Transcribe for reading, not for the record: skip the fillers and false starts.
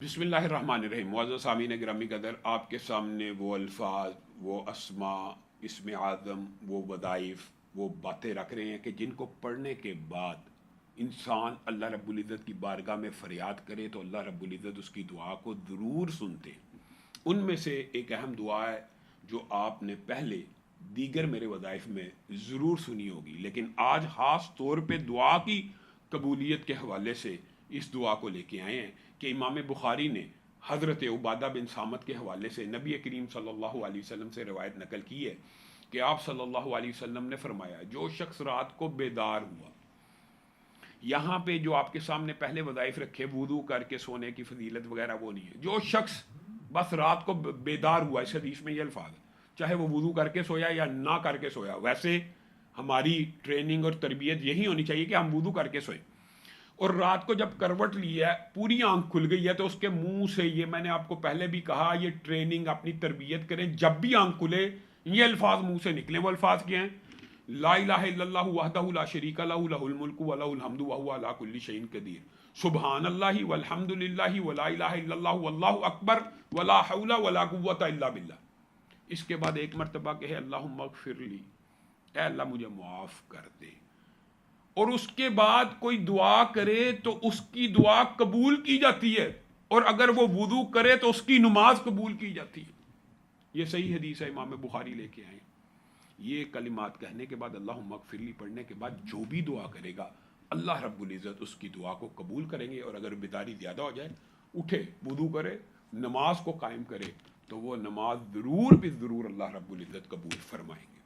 بسم اللہ الرحمن الرحیم۔ معزز سامعین گرامی قدر، آپ کے سامنے وہ الفاظ، وہ اسماء، اسم اعظم، وہ وظائف، وہ باتیں رکھ رہے ہیں کہ جن کو پڑھنے کے بعد انسان اللہ رب العزت کی بارگاہ میں فریاد کرے تو اللہ رب العزت اس کی دعا کو ضرور سنتے ہیں۔ ان میں سے ایک اہم دعا ہے جو آپ نے پہلے دیگر میرے وظائف میں ضرور سنی ہوگی، لیکن آج خاص طور پہ دعا کی قبولیت کے حوالے سے اس دعا کو لے کے آئے ہیں کہ امام بخاری نے حضرت عبادہ بن صامت کے حوالے سے نبی کریم صلی اللہ علیہ وسلم سے روایت نقل کی ہے کہ آپ صلی اللہ علیہ وسلم نے فرمایا، جو شخص رات کو بیدار ہوا، یہاں پہ جو آپ کے سامنے پہلے وظائف رکھے وضو کر کے سونے کی فضیلت وغیرہ وہ نہیں ہے، جو شخص بس رات کو بیدار ہوا، اس حدیث میں یہ الفاظ ہے، چاہے وہ وضو کر کے سویا یا نہ کر کے سویا، ویسے ہماری ٹریننگ اور تربیت یہی ہونی چاہیے کہ ہم وضو کر کے سوئیں، اور رات کو جب کروٹ لی ہے پوری آنکھ کھل گئی ہے تو اس کے منہ سے، یہ میں نے آپ کو پہلے بھی کہا، یہ ٹریننگ اپنی تربیت کریں، جب بھی آنکھ کھلے یہ الفاظ منہ سے نکلیں۔ وہ الفاظ کیا ہیں؟ لا الہ الا اللہ وحدہ لا شریک لہ لہ الملک ولہ الحمد وہو علی کل شیء قدیر، سبحان اللہ والحمد للہ ولا الہ الا اللہ واللہ اکبر ولا حول ولا قوۃ الا باللہ۔ اس کے بعد ایک مرتبہ کہے اللہم اغفر لی، اے اللہ مجھے معاف کر دے، اور اس کے بعد کوئی دعا کرے تو اس کی دعا قبول کی جاتی ہے، اور اگر وہ وضو کرے تو اس کی نماز قبول کی جاتی ہے۔ یہ صحیح حدیث ہے، امام بخاری لے کے آئے۔ یہ کلمات کہنے کے بعد اللہم اغفر لی پڑھنے کے بعد جو بھی دعا کرے گا اللہ رب العزت اس کی دعا کو قبول کریں گے، اور اگر بیداری زیادہ ہو جائے، اٹھے وضو کرے نماز کو قائم کرے تو وہ نماز ضرور بھی ضرور اللہ رب العزت قبول فرمائیں گے۔